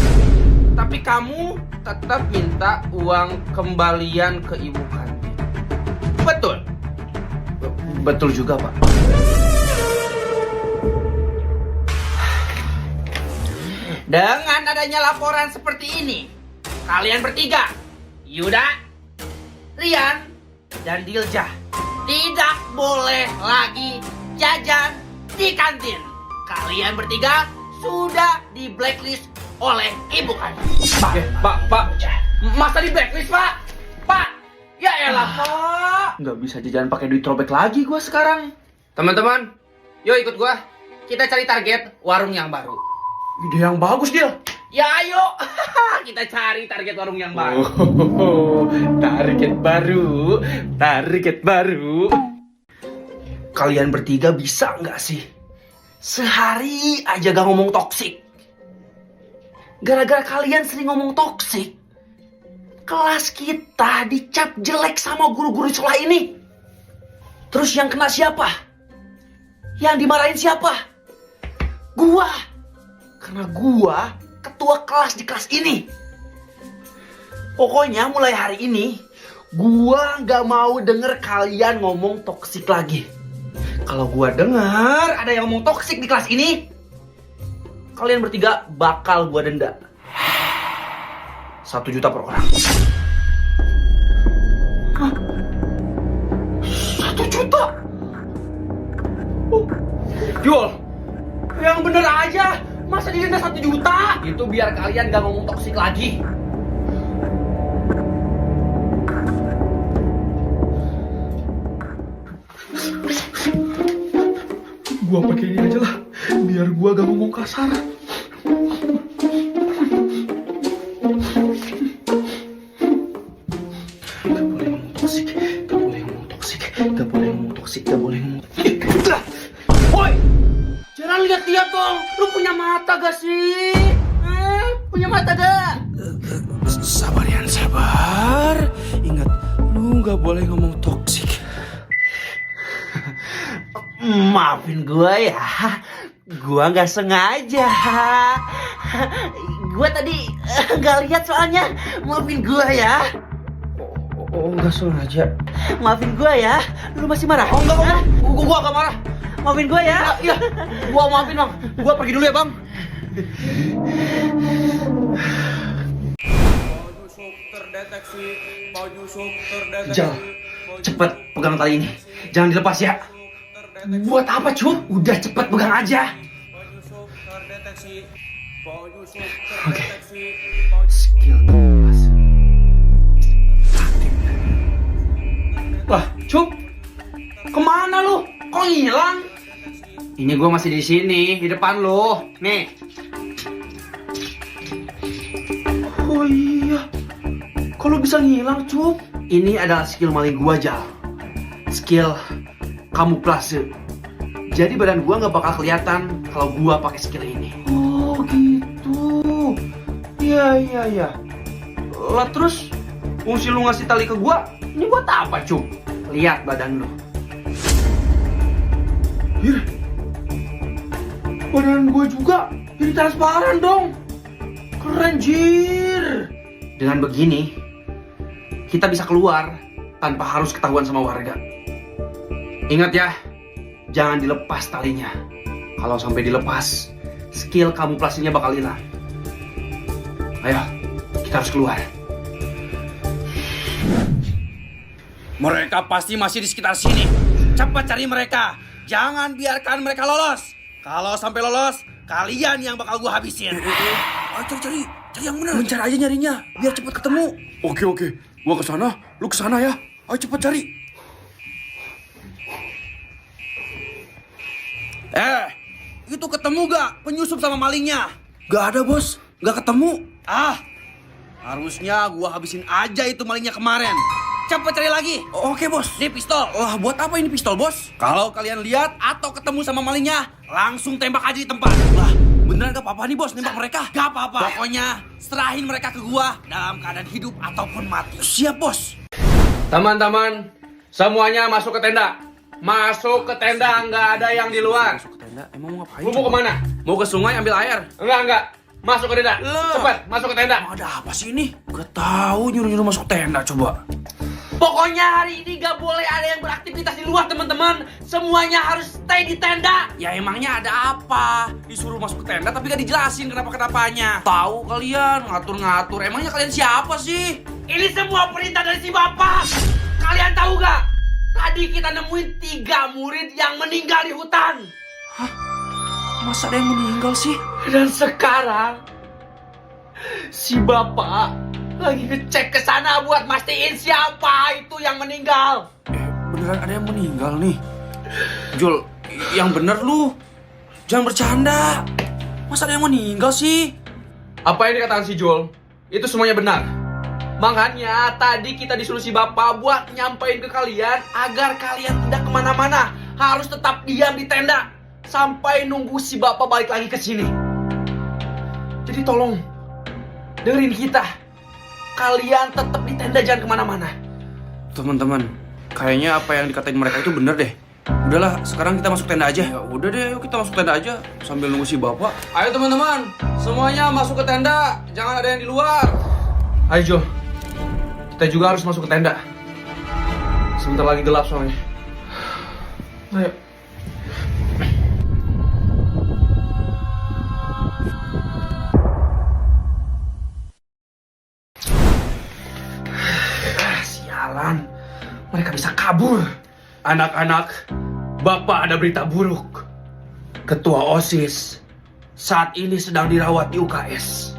tapi kamu tetap minta uang kembalian ke ibu kantin. Betul? Betul juga, Pak. Dengan adanya laporan seperti ini, kalian bertiga, Yuda, Rian, dan Dilja, tidak boleh lagi jajan di kantin. Kalian bertiga sudah di blacklist oleh ibu kantin. Pak, masa di blacklist, Pak? Pak, ya elah, Pak. Nggak bisa jajan pakai duit robek lagi gua sekarang. Teman-teman, yuk ikut gua. Kita cari target warung yang baru. Ide yang bagus, Dil. Ya ayo, kita cari target warung yang baru. Target baru, target baru. Kalian bertiga bisa nggak sih? Sehari aja gak ngomong toksik. Gara-gara kalian sering ngomong toksik, kelas kita dicap jelek sama guru-guru sekolah ini. Terus yang kena siapa? Yang dimarahin siapa? Gua. Karena gua ketua kelas di kelas ini. Pokoknya mulai hari ini gua gak mau denger kalian ngomong toksik lagi. Kalau gua denger ada yang ngomong toksik di kelas ini, kalian bertiga bakal gua denda 1 juta per orang. Hah? 1 juta? Jul, yang bener aja. Masa didenda 1 juta? Itu biar kalian gak ngomong toksik lagi. Gua pakai ini aja lah, biar gua gak ngomong kasar. Gak boleh ngomong toksik. Woi, jangan lihat-lihat dong. Lu punya mata gak sih? Punya mata gak? Sabar Yan, sabar. Ingat, lu gak boleh ngomong toksik. Maafin gua ya. Gua gak sengaja. Gua tadi gak lihat soalnya. Maafin gua ya. Oh, gak sengaja. Maafin gua ya. Lu masih marah? Oh, enggak. Gua gak marah. Maafin gua ya. Iya, gua maafin bang. Gua pergi dulu ya bang. Jal, cepet pegang tali ini. Jangan dilepas ya. Buat apa cuy? Udah cepet pegang aja. Oke. Skill kelas. Aktif. Lah, Cup. Kemana lu? Kok hilang? Ini gua masih di sini, di depan lu. Nih. Oh iya. Kalau bisa ngilang, Cup. Ini adalah skill maling gua, Jal. Skill kamuflase. Jadi badan gua nggak bakal kelihatan kalau gua pakai skill ini. Oh gitu. Iya. Lah terus, fungsi lu ngasih tali ke gua, ini buat apa, Cup? Lihat badan lu. Iya. Badan gue juga jadi transparan dong. Keren jir. Dengan begini, kita bisa keluar tanpa harus ketahuan sama warga. Ingat ya, jangan dilepas talinya. Kalau sampai dilepas, skill kamuflasenya bakal hilang. Ayo, kita harus keluar. Mereka pasti masih di sekitar sini. Cepat cari mereka. Jangan biarkan mereka lolos. Kalau sampai lolos, kalian yang bakal gua habisin. Ayo cari yang benar. Mencari aja nyarinya, biar cepat ketemu. Oke. Gua kesana, lu kesana ya. Ayo cepat cari. Itu ketemu gak penyusup sama malingnya? Gak ada bos, gak ketemu. Harusnya gua habisin aja itu malingnya kemarin. Cepat cari lagi. Oke bos. Ini pistol. Wah, buat apa ini pistol bos? Kalau kalian lihat atau ketemu sama malingnya, langsung tembak aja di tempat. Lah, beneran gak apa-apa nih bos nembak mereka? Gak apa-apa. Pokoknya serahin mereka ke gua dalam keadaan hidup ataupun mati. Siap bos. Teman-teman, semuanya masuk ke tenda. Masuk ke tenda, nggak ada yang di luar. Masuk ke tenda, emang mau ngapain? Lu mau kemana? Mau ke sungai ambil air. Enggak. Masuk ke tenda. Cepat, masuk ke tenda. Ada apa sih ini? Gak tahu nyuruh-nyuruh masuk tenda coba. Pokoknya hari ini gak boleh ada yang beraktivitas di luar, teman-teman. Semuanya harus stay di tenda. Ya emangnya ada apa? Disuruh masuk ke tenda tapi gak dijelasin kenapa-kenapanya. Tahu kalian ngatur-ngatur. Emangnya kalian siapa sih? Ini semua perintah dari si bapak. Kalian tahu gak? Tadi kita nemuin 3 murid yang meninggal di hutan. Masa ada yang meninggal sih? Dan sekarang si bapak lagi ngecek ke sana buat mastiin siapa itu yang meninggal. Beneran ada yang meninggal nih? Jul, yang bener lu. Jangan bercanda. Masa ada yang meninggal sih? Apa yang dikatakan si Jul? Itu semuanya benar. Makanya tadi kita disuruh si bapak buat nyampein ke kalian agar kalian tidak kemana-mana. Harus tetap diam di tenda sampai nunggu si bapak balik lagi ke sini. Jadi tolong dengerin kita. Kalian tetap di tenda, jangan kemana-mana. Teman-teman, kayaknya apa yang dikatain mereka itu bener deh. Udahlah, sekarang kita masuk tenda aja. Ya udah deh, yuk kita masuk tenda aja sambil nunggu si bapak. Ayo teman-teman, semuanya masuk ke tenda. Jangan ada yang di luar. Ayo Jo, kita juga harus masuk ke tenda. Sebentar lagi gelap soalnya. Ayo. Sialan, mereka bisa kabur. Anak-anak, Bapak ada berita buruk. Ketua OSIS saat ini sedang dirawat di UKS.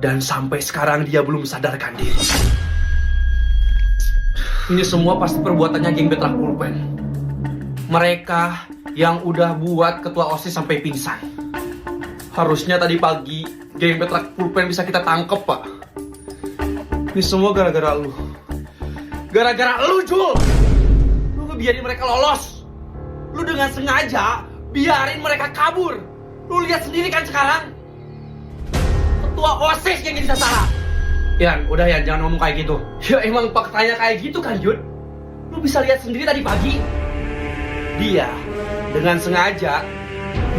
Dan sampai sekarang dia belum sadarkan diri. Ini semua pasti perbuatannya geng Betrak Pulpen. Mereka yang udah buat ketua OSIS sampai pingsan. Harusnya tadi pagi geng Betrak Pulpen bisa kita tangkep, Pak. Ini semua gara-gara lu. Gara-gara lu, Jul! Lu ngebiarin mereka lolos. Lu dengan sengaja biarin mereka kabur. Lu lihat sendiri kan sekarang. Ketua OSIS yang jadi sasaran. Yan, udah Yan, jangan ngomong kayak gitu. Ya emang faktanya kayak gitu kan, Jun? Lu bisa lihat sendiri tadi pagi. Dia dengan sengaja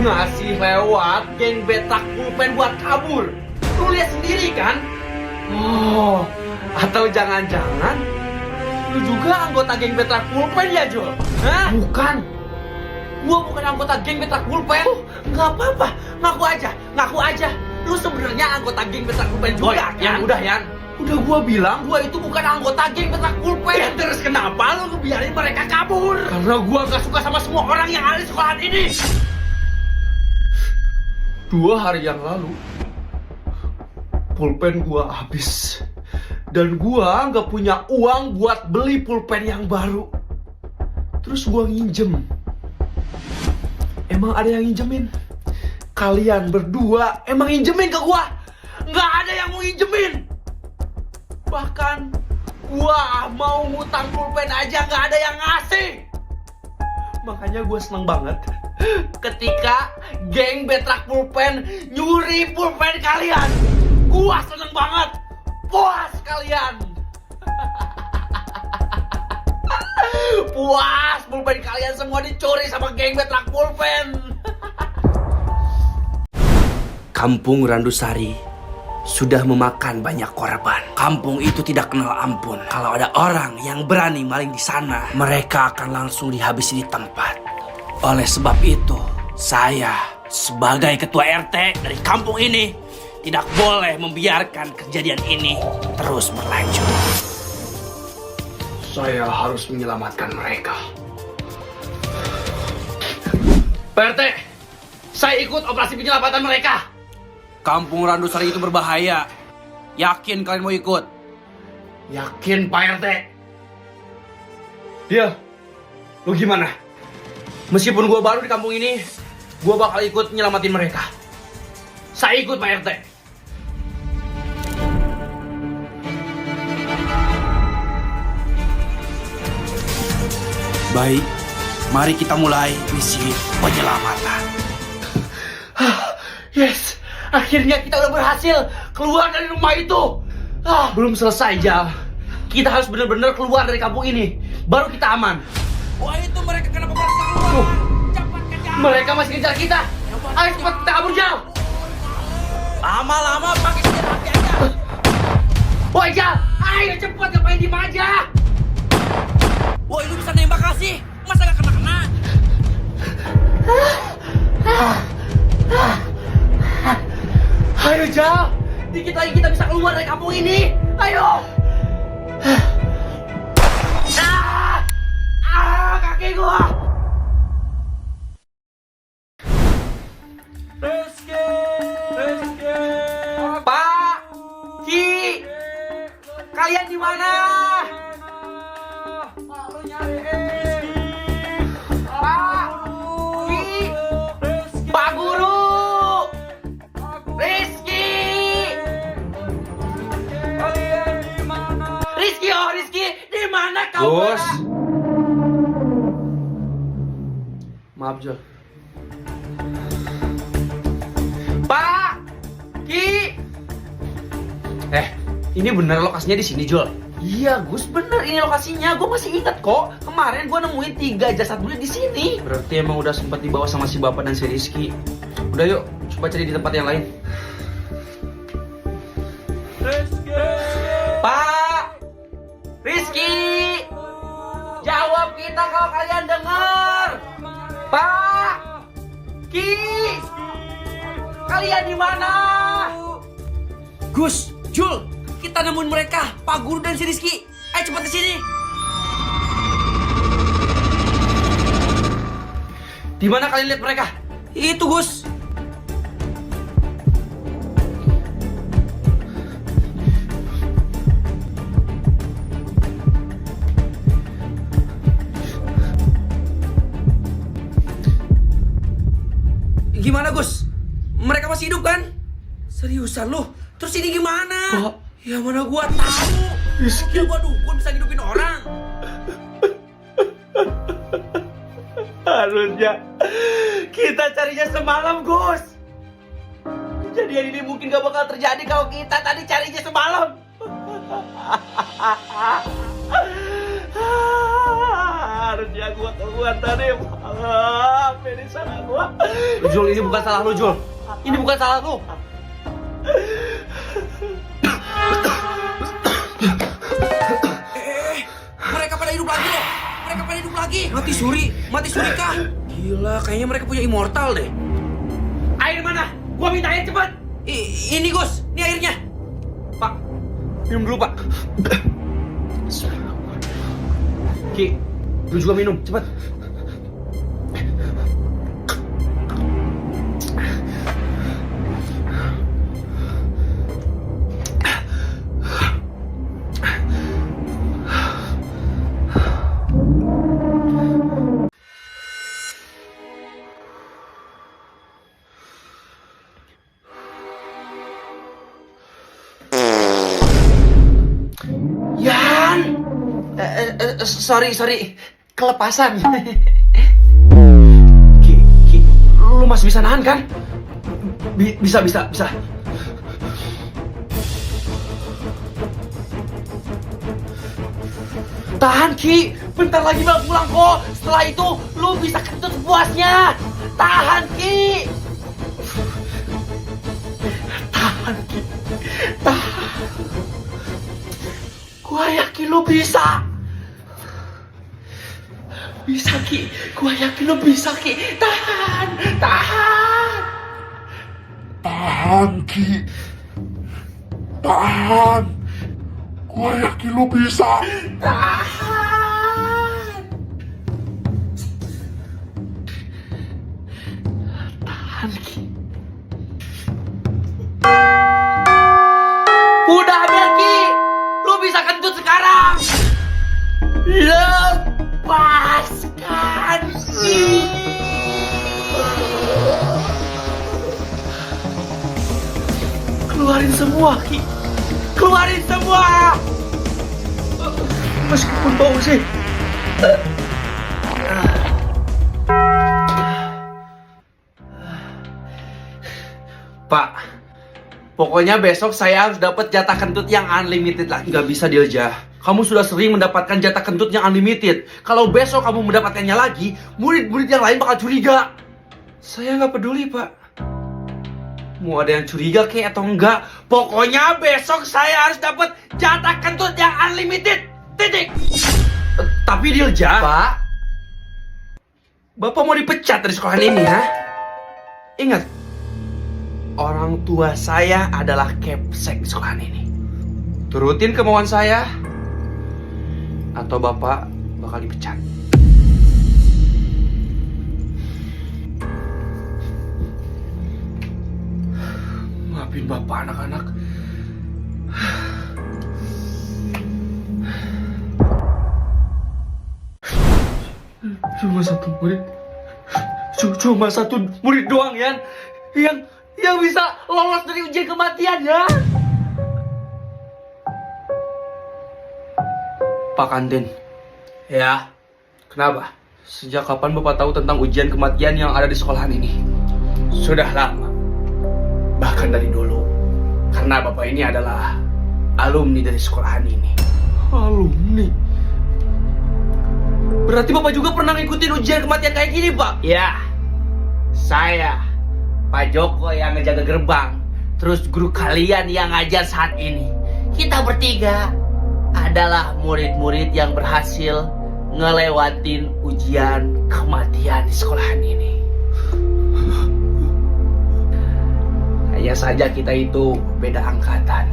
ngasih lewat geng Betrak Pulpen buat kabur. Lu lihat sendiri kan? Oh, atau jangan-jangan lu juga anggota geng Betrak Pulpen ya, Jul? Hah? Bukan. Gua bukan anggota geng Betrak Pulpen. Nggak apa-apa, ngaku aja. Lu sebenarnya anggota geng Betrak Pulpen juga, kan? Yan, udah Yan. Udah gua bilang gua itu bukan anggota geng Betrak Pulpen. Ya, terus kenapa lu ngebiarin mereka kabur? Karena gua gak suka sama semua orang yang ada di sekolahan ini. 2 hari yang lalu, pulpen gua habis. Dan gua gak punya uang buat beli pulpen yang baru. Terus gua nginjem. Emang ada yang nginjemin? Kalian berdua emang nginjemin ke gua? Nggak ada yang mau nginjemin. Bahkan gua mau ngutang pulpen aja nggak ada yang ngasih. Makanya gua seneng banget ketika geng Betrak Pulpen nyuri pulpen kalian. Gua seneng banget. Puas kalian. Puas, pulpen kalian semua dicuri sama geng Betrak Pulpen. Kampung Randusari sudah memakan banyak korban. Kampung itu tidak kenal ampun. Kalau ada orang yang berani maling di sana, mereka akan langsung dihabisi di tempat. Oleh sebab itu, saya sebagai ketua RT dari kampung ini tidak boleh membiarkan kejadian ini terus berlanjut. Saya harus menyelamatkan mereka. Pak RT, saya ikut operasi penyelamatan mereka. Kampung Randusari itu berbahaya. Yakin kalian mau ikut? Yakin, Pak RT. Dia, lu gimana? Meskipun gua baru di kampung ini, gua bakal ikut nyelamatin mereka. Saya ikut, Pak RT. Baik, mari kita mulai misi penyelamatan. Yes, akhirnya kita udah berhasil keluar dari rumah itu. Belum selesai, Jal. Kita harus benar-benar keluar dari kampung ini. Baru kita aman. Wah, itu mereka kenapa berasa keluar? Cepat kejar. Mereka masih kejar kita. Ayo cepat kita kabur, Jal. Lama-lama pakai senjata api aja. Woi, Jal. Ayo cepat, ngapain diem aja? Woi, lu bisa nembak kasih. Masa gak kena-kena? Ayo, Jal. Dikit lagi kita bisa keluar dari kampung ini. Ayo. Kaki gua. Rizky. Pak. Ki. Kalian di mana? Pak. Ki. Pak Guru. Rizky. Rizky, oh Rizky, di mana kau? Bos. Maaf, Jol. Pak, Ki. Ini bener lokasinya di sini, Jol? Iya, Gus, bener ini lokasinya. Gue masih ingat kok. Kemarin gue nemuin 3 jasad bulir di sini. Berarti emang udah sempat dibawa sama si Bapak dan si Rizky. Udah yuk, coba cari di tempat yang lain. Pak, Rizky, jawab kita kalau kalian dengar. Pak, Ki, kalian di mana? Gus, Jul, kita nemuin mereka, Pak Guru dan si Rizky. Ayo cepat ke sini. Di mana kalian lihat mereka? Itu, Gus. Gimana Gus? Mereka masih hidup kan? Seriusan lu? Terus ini gimana? Pak. Ya mana gua tahu. Ya gua dukun bisa hidupin orang. Harusnya kita carinya semalam, Gus. Kejadian ini mungkin gak bakal terjadi kalau kita tadi carinya semalam. Harusnya gua keluar tadi malam. Ini salah gua. Jul, ini bukan salah lu, Jul. Ini bukan salah lu. Mereka pada hidup lagi loh. Mereka pada hidup lagi. Mati suri kah? Gila, kayaknya mereka punya immortal deh. Air mana? Gua minta air cepat. Ini Gus, ini airnya. Pak, minum dulu, Pak. Ki, lu juga minum, cepat. Yan! Sorry. Kelepasan. Ki, lu masih bisa nahan kan? Bisa. Tahan, Ki. Bentar lagi bang pulang kok. Setelah itu, lu bisa kentut puasnya. Tahan, Ki. Tahan, Ki. Tahan. Gua yakin lu bisa. Bisa, Ki. Gua yakin lu bisa, Ki. Tahan. Tahan, Ki. Tahan. Gua yakin lu bisa. Tahan, Ki. Udah, Belki. Lu bisa kentut sekarang. Lepaskan, Ki. Keluarin semua, Ki. Keluarin semua. Meskipun bau sih. Pak, pokoknya besok saya harus dapat jatah kentut yang unlimited lagi. Gak bisa, Dilja. Kamu sudah sering mendapatkan jatah kentut yang unlimited. Kalau besok kamu mendapatkannya lagi, murid-murid yang lain bakal curiga. Saya nggak peduli, Pak. Mau ada yang curiga kek atau enggak, pokoknya besok saya harus dapat jatah kentut yang unlimited. Titik. Tapi Dilja, Pak, Bapak mau dipecat dari sekolah ini, ha? Ingat, orang tua saya adalah capsek di sekolah ini. Turutin kemauan saya, atau Bapak bakal dipecat. Maafin Bapak, anak-anak. Cuma satu murid. Cuma satu murid doang, Yan. Yang bisa lolos dari ujian kematian, ya. Pak Kantin. Ya. Kenapa? Sejak kapan Bapak tahu tentang ujian kematian yang ada di sekolahan ini? Sudah lama. Bahkan dari dulu. Karena Bapak ini adalah alumni dari sekolahan ini. Alumni? Berarti Bapak juga pernah ngikutin ujian kematian kayak gini, Pak? Ya. Saya, Pak Joko yang ngejaga gerbang. Terus guru kalian yang ngajar saat ini. Kita bertiga adalah murid-murid yang berhasil ngelewatin ujian kematian di sekolahan ini. Hanya saja kita itu beda angkatan.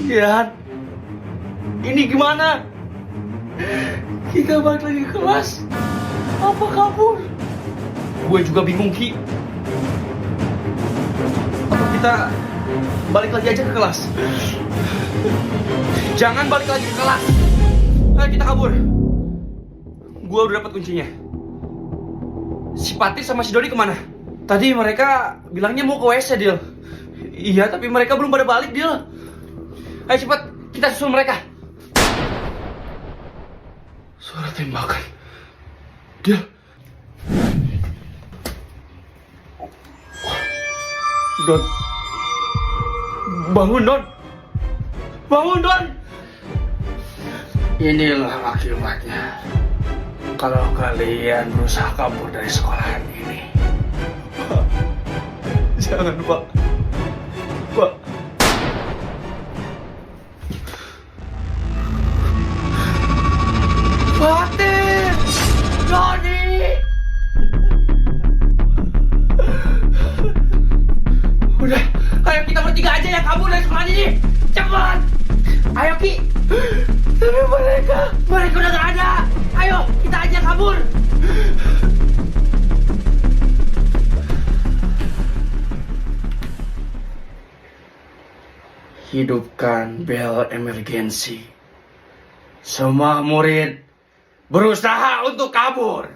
Ya, ini gimana? Kita balik lagi ke kelas. Apa kabur? Gue juga bingung, Ki. Apa kita balik lagi aja ke kelas. Jangan balik lagi ke kelas. Ayo kita kabur. Gua udah dapat kuncinya. Si Patris sama si Doni kemana? Tadi mereka bilangnya mau ke WC, Dil. Iya, tapi mereka belum pada balik, Dil. Ayo cepat, kita susul mereka. Suara tembakan. Dil. Don. Bangun, Don. Bangun, Don. Inilah akibatnya kalau kalian berusaha kabur dari sekolahan ini. Jangan, Pak. Pak. Fatih! Doni! Udah, ayo kita bertiga aja yang kabur dari sekolah ini. Cepat. Ayo, Ki. Tapi mereka Udah gak ada. Ayo, kita aja kabur. hidupkan bel emergensi. Semua murid berusaha untuk kabur.